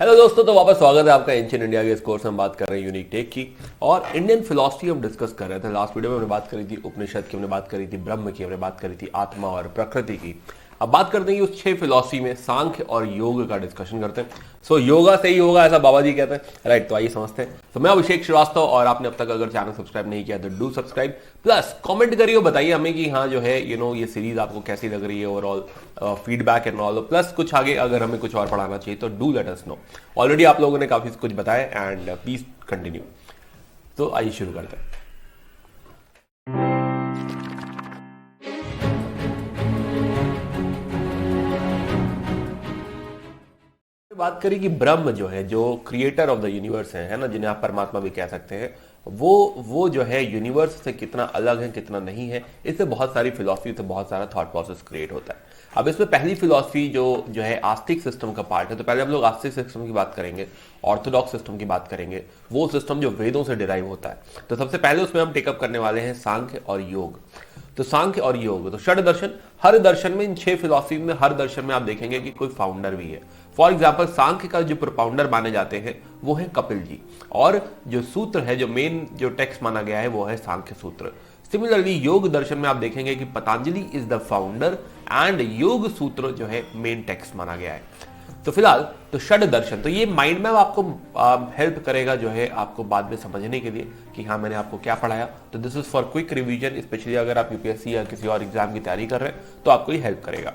Hello दोस्तों, तो वापस स्वागत है आपका एंशिएंट इंडिया के इस कोर्स में। हम बात कर रहे हैं यूनिक टेक की और इंडियन फिलॉसफी हम डिस्कस कर रहे थे। लास्ट वीडियो में हमने बात करी थी उपनिषद की, हमने बात करी थी ब्रह्म की, हमने बात करी थी आत्मा और प्रकृति की। अब बात करते हैं उस 6 फिलॉसफी में सांख्य और योग का डिस्कशन करते हैं। सो योगा से ही होगा ऐसा बाबा जी कहते हैं, राइट? तो आइए समझते हैं। तो मैं अभिषेक श्रीवास्तव और आपने अब तक अगर चैनल सब्सक्राइब नहीं किया तो डू सब्सक्राइब, प्लस कमेंट करिए, बताइए हमें कि हाँ जो है ये सीरीज आपको कैसी लग रही है, overall feedback and all. Plus कुछ आगे अगर हमें कुछ और पढ़ाना चाहिए तो do let us know. Already आप लोगों ने काफी कुछ बताया एंड प्लीज कंटिन्यू। तो आइए शुरू करते हैं। बात करें कि ब्रह्म जो है, जो क्रिएटर ऑफ द यूनिवर्स है ना, जिन्हें आप परमात्मा भी कह सकते हैं, वो जो है यूनिवर्स से कितना अलग है, कितना नहीं है, इससे बहुत सारी फिलॉसफी से बहुत सारा थॉट प्रोसेस क्रिएट होता है। अब इसमें पहली फिलॉसफी जो है आस्तिक सिस्टम का पार्ट है। तो पहले हम लोग आस्तिक सिस्टम की बात करेंगे, ऑर्थोडॉक्स सिस्टम की बात करेंगे, वो सिस्टम जो वेदों से डिराइव होता है। तो सबसे पहले उसमें हम टेकअप करने वाले हैं सांख्य और योग। तो सांख्य और योग, तो षड दर्शन, हर दर्शन में, इन 6 फिलॉसफी में हर दर्शन में आप देखेंगे कि कोई फाउंडर भी है। फॉर एग्जाम्पल सांख्य का जो प्रोपाउंडर माने जाते हैं वो है कपिल जी, और जो सूत्र है, जो मेन जो टेक्स्ट माना गया है वो है सांख्य सूत्र। सिमिलरली योग दर्शन में आप देखेंगे कि Patanjali is the founder and योग सूत्र जो है मेन टेक्स्ट माना गया है। तो फिलहाल तो षड दर्शन, तो ये माइंड मैप आपको हेल्प करेगा जो है आपको बाद में समझने के लिए कि हाँ मैंने आपको क्या पढ़ाया। तो this is for quick revision, specially अगर आप यूपीएससी या किसी और एग्जाम की तैयारी कर रहे हैं तो आपको ये हेल्प करेगा।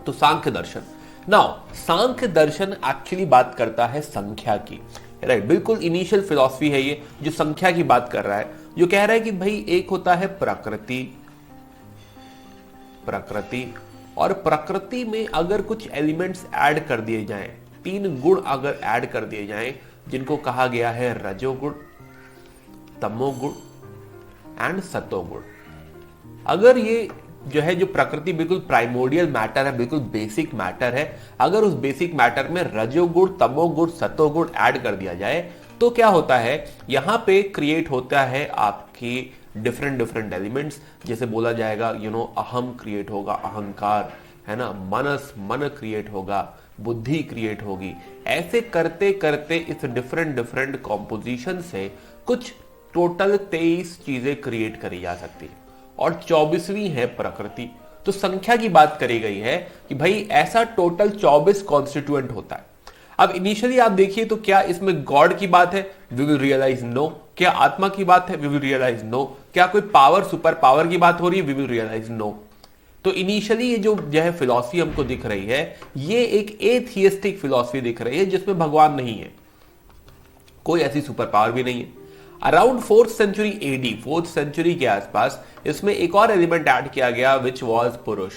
तो सांख्य दर्शन, नाउ सांख्य दर्शन एक्चुअली बात करता है संख्या की, राइट? बिल्कुल इनिशियल फिलॉसफी है ये, जो संख्या की बात कर रहा है, जो कह रहा है कि भाई एक होता है प्रकृति, और प्रकृति में अगर कुछ एलिमेंट्स ऐड कर दिए जाएं, 3 गुण अगर ऐड कर दिए जाएं, जिनको कहा गया है रजोगुण, तमोगुण एंड सतोगुण। अगर ये जो है, जो प्रकृति बिल्कुल प्राइमोर्डियल मैटर है, बिल्कुल बेसिक मैटर है, अगर उस बेसिक मैटर में रजोगुण, तमोगुण, सतोगुण ऐड कर दिया जाए तो क्या होता है, यहां पे क्रिएट होता है आपकी डिफरेंट एलिमेंट्स। जैसे बोला जाएगा अहम क्रिएट होगा, अहंकार है ना, मन क्रिएट होगा, बुद्धि क्रिएट होगी। ऐसे करते करते इस डिफरेंट कॉम्पोजिशन से कुछ टोटल 23 चीजें क्रिएट करी जा सकती है, और 24वीं है प्रकृति। तो संख्या की बात करी गई है कि भाई ऐसा टोटल 24 कॉन्स्टिट्यूएंट होता है। अब इनिशियली आप देखिए तो क्या इसमें गॉड की बात है? We will realise no. क्या आत्मा की बात है? We will realise no. क्या कोई पावर, सुपर पावर की बात हो रही है? We will realise no. तो इनिशियली ये जो है फिलॉसफी हमको दिख रही है, ये एक एथियस्टिक फिलॉसफी दिख रही है, जिसमें भगवान नहीं है, कोई ऐसी सुपर पावर भी नहीं है। Around 4th century AD, 4th century के आसपास इसमें एक और एलिमेंट ऐड किया गया विच वॉज पुरुष,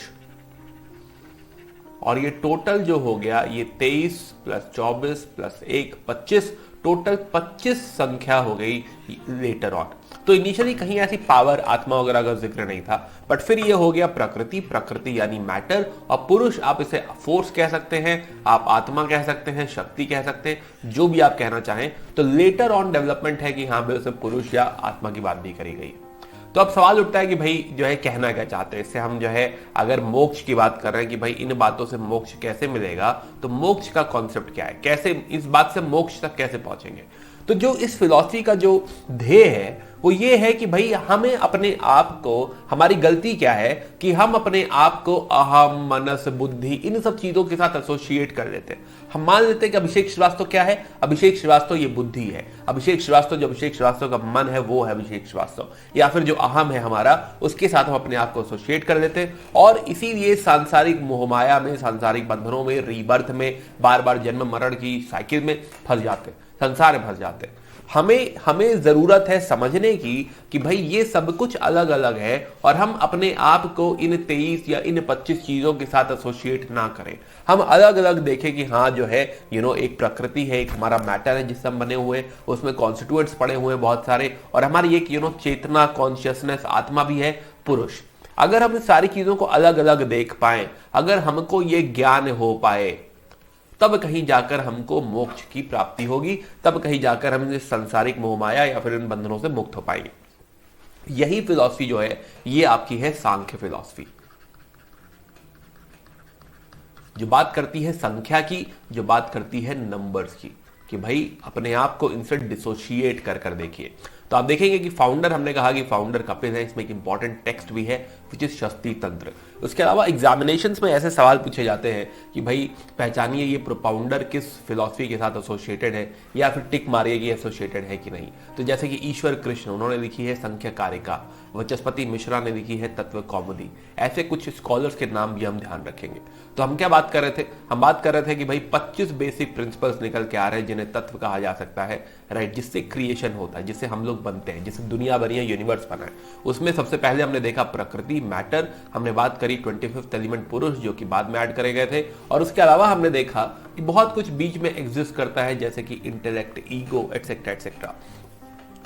और ये टोटल जो हो गया ये 23 + 24 + 1 25, टोटल 25 संख्या हो गई लेटर ऑन। तो इनिशियली कहीं ऐसी पावर, आत्मा वगैरह का जिक्र नहीं था, बट फिर ये हो गया प्रकृति यानी मैटर, और पुरुष आप इसे फोर्स कह सकते हैं, आप आत्मा कह सकते हैं, शक्ति कह सकते हैं, जो भी आप कहना चाहें। तो लेटर ऑन डेवलपमेंट है कि हाँ भाई उसे पुरुष या आत्मा की बात भी करी गई। तो अब सवाल उठता है कि भाई जो है कहना क्या चाहते हैं इससे। हम जो है अगर मोक्ष की बात कर रहे हैं कि भाई इन बातों से मोक्ष कैसे मिलेगा, तो मोक्ष का कॉन्सेप्ट क्या है, कैसे इस बात से मोक्ष तक कैसे पहुंचेंगे। तो जो इस फिलॉसफी का जो ध्येय है वो ये है कि भाई हमें अपने आप को, हमारी गलती क्या है कि हम अपने आप को अहम, मनस, बुद्धि, इन सब चीजों के साथ एसोसिएट कर लेते हैं। हम मान लेते हैं कि अभिषेक श्रीवास्तव क्या है, अभिषेक श्रीवास्तव ये बुद्धि है, अभिषेक श्रीवास्तव, जो अभिषेक श्रीवास्तव का मन है वो है अभिषेक श्रीवास्तव, या फिर जो अहम है हमारा, उसके साथ हम अपने आप को एसोसिएट कर लेते हैं। और इसीलिए सांसारिक मोहमाया में, सांसारिक बंधनों में, रीबर्थ में, बार बार जन्म मरण की साइकिल में फंस जाते हैं, संसार में फंस जाते हैं। हमें जरूरत है समझने की कि भाई ये सब कुछ अलग अलग है, और हम अपने आप को इन 23 या इन 25 चीजों के साथ एसोसिएट ना करें। हम अलग अलग देखें कि हाँ जो है एक प्रकृति है, एक हमारा मैटर है जिससे हम बने हुए, उसमें कॉन्स्टिट्यूएंट्स पड़े हुए हैं बहुत सारे, और हमारी एक चेतना, कॉन्शियसनेस, आत्मा भी है, पुरुष। अगर हम इस सारी चीजों को अलग अलग देख पाए, अगर हमको ये ज्ञान हो पाए, तब कहीं जाकर हमको मोक्ष की प्राप्ति होगी, तब कहीं जाकर हम इस संसारिक मोहमाया या फिर इन बंधनों से मुक्त हो पाएंगे। यही फिलॉसफी जो है ये आपकी है सांख्य फिलॉसफी। जो बात करती है संख्या की, जो बात करती है नंबर्स की, कि भाई अपने आप को इनसे डिसोशिएट कर कर देखिए। तो आप देखेंगे कि फाउंडर, हमने कहा कि फाउंडर कपिल है, इसमें एक इंपॉर्टेंट टेक्स्ट भी है विच इज शक्ति तंत्र। उसके अलावा एग्जामिनेशंस में ऐसे सवाल पूछे जाते हैं कि भाई पहचानिए ये प्रोपाउंडर किस फिलॉसफी के साथ एसोसिएटेड है, या फिर टिक मारिए कि एसोसिएटेड है कि नहीं। तो जैसे कि ईश्वर कृष्ण, उन्होंने लिखी है संख्या कारिका, वचस्पति मिश्रा ने लिखी है तत्व कौमुदी। ऐसे कुछ स्कॉलर्स के नाम भी हम ध्यान रखेंगे। तो हम क्या बात कर रहे थे, हम बात कर रहे थे कि भाई 25 बेसिक प्रिंसिपल्स निकल के आ रहे हैं जिन्हें तत्व कहा जा सकता है, राइट, जिससे क्रिएशन होता है, जिससे हम लोग बनते हैं, जिससे दुनिया बनी है, यूनिवर्स बना है। उसमें सबसे पहले हमने देखा प्रकृति, मैटर, हमने बात करी 25th एलिमेंट पुरुष, जो कि बाद में ऐड करे गए थे, और उसके अलावा हमने देखा कि बहुत कुछ बीच में एग्जिस्ट करता है, जैसे कि इंटेलेक्ट, ईगो, एटसेट्रा एटसेट्रा।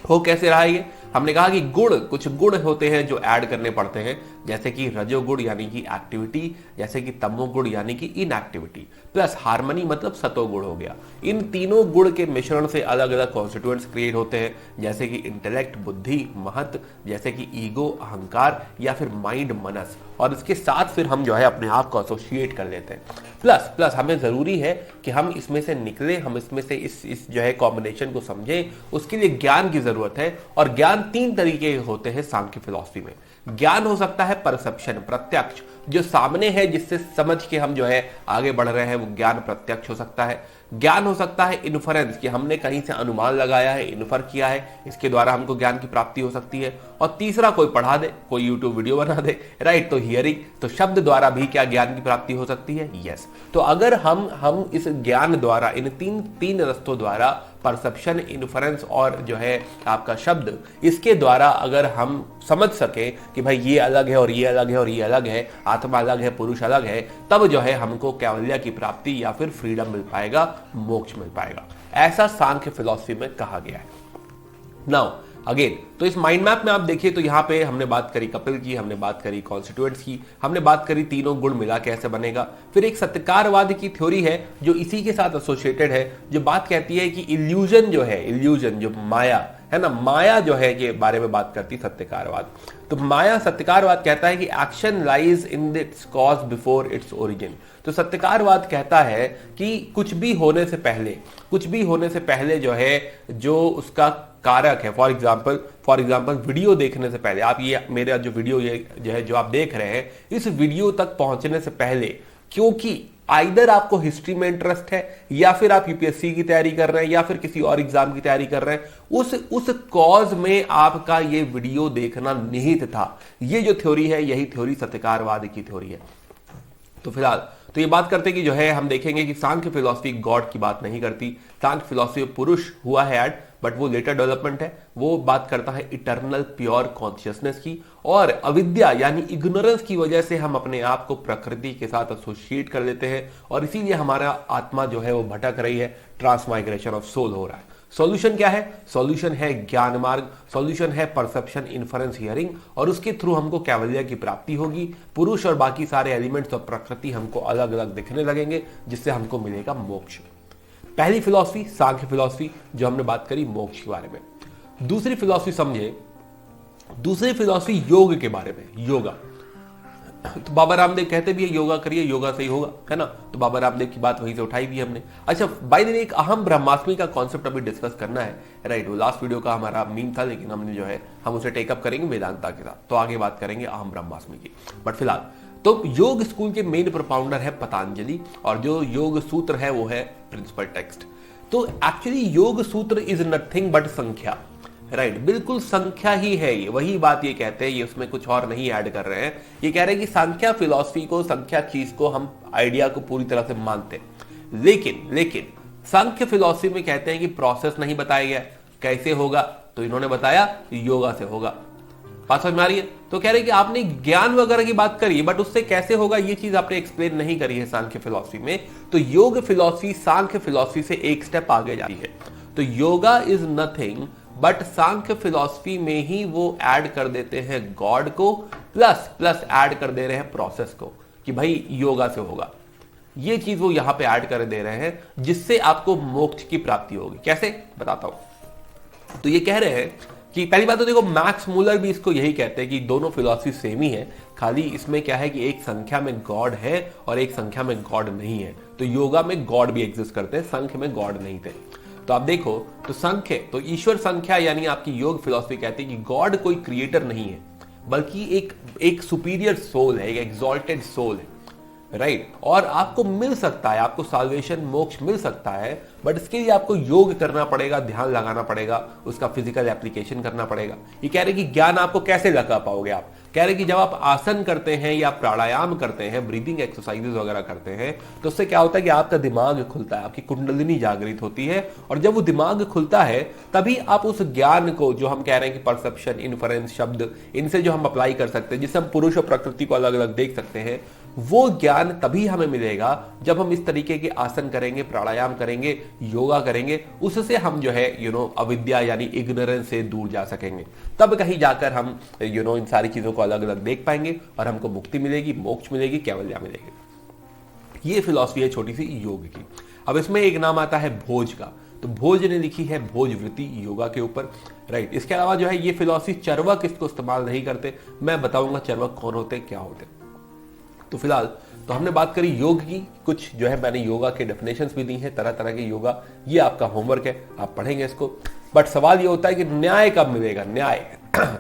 हो कैसे रहा ये, हमने कहा कि गुण, कुछ गुण होते हैं जो ऐड करने पड़ते हैं, जैसे कि रजोगुण यानी कि एक्टिविटी, जैसे कि तमोगुण यानी कि इनएक्टिविटी, प्लस हार्मनी मतलब सतोगुण हो गया। इन तीनों गुण के मिश्रण से अलग अलग कॉन्स्टिट्यूएंट्स क्रिएट होते हैं, जैसे कि इंटेलेक्ट बुद्धि, महत्व, जैसे कि ईगो अहंकार, या फिर माइंड मनस, और इसके साथ फिर हम जो है अपने आप को एसोसिएट कर लेते हैं। प्लस प्लस हमें जरूरी है कि हम इसमें से निकले, हम इसमें से इस जो है कॉम्बिनेशन को समझें, उसके लिए ज्ञान की जरूरत है। और ज्ञान 3 तरीके के होते हैं सांख्य फिलॉसफी में। ज्ञान हो सकता है परसेप्शन, प्रत्यक्ष, जो सामने है जिससे समझ के हम जो है आगे बढ़ रहे हैं, वो ज्ञान प्रत्यक्ष हो सकता है। ज्ञान हो सकता है इन्फरेंस, कि हमने कहीं से अनुमान लगाया है, इन्फर किया है, इसके द्वारा हमको ज्ञान की प्राप्ति हो सकती है। और तीसरा, कोई पढ़ा दे, कोई यूट्यूब वीडियो बना दे, राइट, तो हियरिंग, तो शब्द द्वारा भी क्या ज्ञान की प्राप्ति हो सकती है, यस। तो अगर हम इस ज्ञान द्वारा, इन तीन रस्तों द्वारा, परसेप्शन, इन्फरेंस और जो है आपका शब्द, इसके द्वारा अगर हम समझ सके कि भाई ये अलग है और ये अलग है और ये अलग है, आत्मा अलग है, पुरुष अलग है, तब जो है हमको कैवल्य की प्राप्ति या फिर फ्रीडम मिल पाएगा, मोक्ष मिल पाएगा। ऐसा सांख्य फिलॉसफी में कहा गया है। नाउ अगेन, तो इस माइंड मैप में आप देखिए तो यहां पे हमने बात करी कपिल की, हमने बात करी कॉन्स्टिट्यूएंट्स की, हमने बात करी तीनों गुण मिला कैसे बनेगा। फिर एक सत्यकारवाद की थ्योरी है जो इसी के साथ एसोसिएटेड है, जो बात कहती है कि इल्यूजन जो है, इल्यूजन जो माया है ना, माया जो है के बारे में बात करती सत्यकारवाद। तो माया, सत्यकारवाद कहता है कि action lies in its cause before its origin. तो सत्यकारवाद कहता है कि कुछ भी होने से पहले जो है, जो उसका कारक है, फॉर एग्जाम्पल वीडियो देखने से पहले, आप ये मेरा जो वीडियो ये जो है जो आप देख रहे हैं, इस वीडियो तक पहुंचने से पहले, क्योंकि आइदर आपको हिस्ट्री में इंटरेस्ट है, या फिर आप यूपीएससी की तैयारी कर रहे हैं, या फिर किसी और एग्जाम की तैयारी कर रहे हैं, उस कॉज में आपका ये वीडियो देखना निहित था। ये जो थ्योरी है, यही थ्योरी सत्यकारवाद की थ्योरी है। तो फिलहाल तो ये बात करते कि जो है हम देखेंगे कि सांख्य फिलॉसफी गॉड की बात नहीं करती। सांख्य फिलॉसफी पुरुष हुआ है ऐड, बट वो लेटर डेवलपमेंट है। वो बात करता है इटर्नल प्योर कॉन्शियसनेस की, और अविद्या यानी इग्नोरेंस की वजह से हम अपने आप को प्रकृति के साथ एसोसिएट कर लेते हैं, और इसीलिए हमारा आत्मा जो है वो भटक रही है, ट्रांसमाइग्रेशन ऑफ सोल हो रहा है। सॉल्यूशन क्या है? सॉल्यूशन है ज्ञान मार्ग, सॉल्यूशन है परसेप्शन, इन्फरेंस, हियरिंग, और उसके थ्रू हमको कैवल्य की प्राप्ति होगी। पुरुष और बाकी सारे एलिमेंट्स और प्रकृति हमको अलग अलग दिखने लगेंगे, जिससे हमको मिलेगा मोक्ष। पहली फिलॉसफी सांख्य फिलॉसफी, जो हमने बात करी मोक्ष के बारे में। दूसरी फिलॉसफी समझे, दूसरी फिलॉसफी योग के बारे में, योगा। तो बाबा रामदेव कहते भी है योगा करिए, योगा से ही होगा, है ना। तो बाबा रामदेव की बात वहीं से उठाई भी हमने। अच्छा, बाय द वे एक अहम ब्रह्मास्मि का कॉन्सेप्ट अभी डिस्कस करना है, राइट। वो लास्ट वीडियो का हमारा मीम था, लेकिन हमने जो है हम उसे टेकअप करेंगे वेदांता के साथ, तो आगे बात करेंगे अहम ब्रह्मास्मि की। बट फिलहाल तो योग स्कूल के मेन प्रोपाउंडर है पतंजलि, और जो योग सूत्र है वो है प्रिंसिपल टेक्स्ट। तो एक्चुअली योग सूत्र इज नथिंग बट संख्या, राइट, बिल्कुल संख्या ही है ये। वही बात ये कहते हैं, ये उसमें कुछ और नहीं ऐड कर रहे हैं। ये कह रहे हैं कि संख्या फिलॉसफी को, संख्या चीज को, हम आइडिया को पूरी तरह से मानते हैं, लेकिन संख्य फिलॉसफी में कहते हैं कि प्रोसेस नहीं बताया गया कैसे होगा, तो इन्होंने बताया योगा से होगा। बात समझ में आ रही है? तो कह रहे कि आपने ज्ञान वगैरह की बात करी, बट उससे कैसे होगा ये चीज आपने एक्सप्लेन नहीं करी है सांख्य फिलॉसफी में। तो योग फिलॉसफी सांख्य फिलॉसफी से एक स्टेप आगे जा रही है। तो yoga is nothing but Sankhya philosophy में ही वो ऐड कर देते हैं गॉड को, प्लस ऐड कर दे रहे हैं प्रोसेस को, कि भाई योगा से होगा। ये चीज वो यहां पे ऐड कर दे रहे हैं, जिससे आपको मोक्ष की प्राप्ति होगी। कैसे, बताता हूं। तो ये कह रहे हैं कि पहली बात तो देखो, मैक्स मूलर भी इसको यही कहते हैं कि दोनों फिलॉसफी सेम ही है, खाली इसमें क्या है कि एक संख्या में गॉड है और एक संख्या में गॉड नहीं है। तो योगा में गॉड भी एग्जिस्ट करते हैं, संख्या में गॉड नहीं थे। तो आप देखो तो संख्या तो ईश्वर संख्या यानी आपकी योग फिलॉसफी कहती है कि गॉड कोई क्रिएटर नहीं है, बल्कि एक सुपीरियर सोल है, एक एग्जॉल्टेड सोल है, राइट। और आपको मिल सकता है, आपको साल्वेशन मोक्ष मिल सकता है, बट इसके लिए आपको योग करना पड़ेगा, ध्यान लगाना पड़ेगा, उसका फिजिकल एप्लीकेशन करना पड़ेगा। ये कह रहे कि ज्ञान आपको कैसे लगा पाओगे, आप कह रहे कि जब आप आसन करते हैं या प्राणायाम करते हैं, ब्रीदिंग एक्सरसाइजेस वगैरह करते हैं, तो उससे क्या होता है कि आपका दिमाग खुलता है, आपकी कुंडलिनी जागृत होती है, और जब वो दिमाग खुलता है तभी आप उस ज्ञान को, जो हम कह रहे हैं कि परसेप्शन, इन्फरेंस, शब्द, इनसे जो हम अप्लाई कर सकते हैं, जिससे हम पुरुष और प्रकृति को अलग अलग देख सकते हैं, वो ज्ञान तभी हमें मिलेगा जब हम इस तरीके के आसन करेंगे, प्राणायाम करेंगे, योगा करेंगे। उससे हम जो है अविद्या यानी इग्नोरेंस से दूर जा सकेंगे। तब कहीं जाकर हम इन सारी चीजों को अलग अलग देख पाएंगे और हमको मुक्ति मिलेगी, मोक्ष मिलेगी, कैवल्या मिलेगी। ये फिलॉसफी है छोटी सी योग की। अब इसमें एक नाम आता है भोज का। तो भोज ने लिखी है भोजवृत्ति योगा के ऊपर, राइट। इसके अलावा जो है ये फिलॉसफी चर्वक इसको इस्तेमाल नहीं करते। मैं बताऊंगा चर्वक कौन होते, क्या होते। तो फिलहाल तो हमने बात करी योग की, कुछ जो है मैंने योगा के डेफिनेशंस भी दी हैं, तरह तरह के योगा। ये आपका होमवर्क है, आप पढ़ेंगे इसको। बट सवाल ये होता है कि न्याय कब मिलेगा, न्याय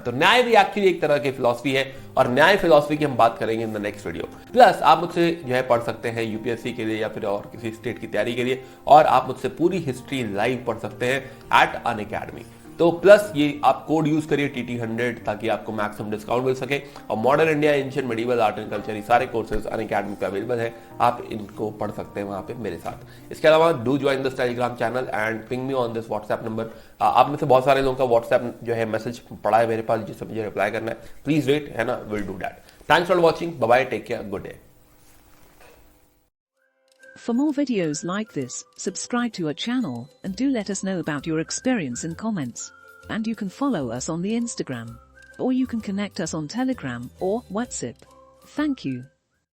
तो न्याय भी एक्चुअली एक तरह की फिलॉसफी है, और न्याय फिलॉसफी की हम बात करेंगे in the next video. Plus आप मुझसे जो है पढ़ सकते हैं यूपीएससी के लिए या फिर और किसी स्टेट की तैयारी के लिए, और आप मुझसे पूरी हिस्ट्री लाइव पढ़ सकते हैं एट अनअकैडमी। तो प्लस ये आप कोड यूज करिए TT100 ताकि आपको मैक्सिमम डिस्काउंट मिल सके। और modern India, ancient, medieval, art and culture, ये सारे कोर्सेज अनअकैडमी पे अवेलेबल है, आप इनको पढ़ सकते हैं वहां पे मेरे साथ। इसके अलावा do join this Telegram channel and ping me on this WhatsApp number. आप में से बहुत सारे लोगों का व्हाट्सएप जो है मैसेज पड़ा है मेरे पास, जिससे मुझे रिप्लाई करना है, प्लीज वेट, है ना, will do that. Thanks for watching, bye bye, take care, good day. For more videos like this, subscribe to our channel and do let us know about your experience in comments. And you can follow us on the Instagram, or you can connect us on Telegram or WhatsApp. Thank you.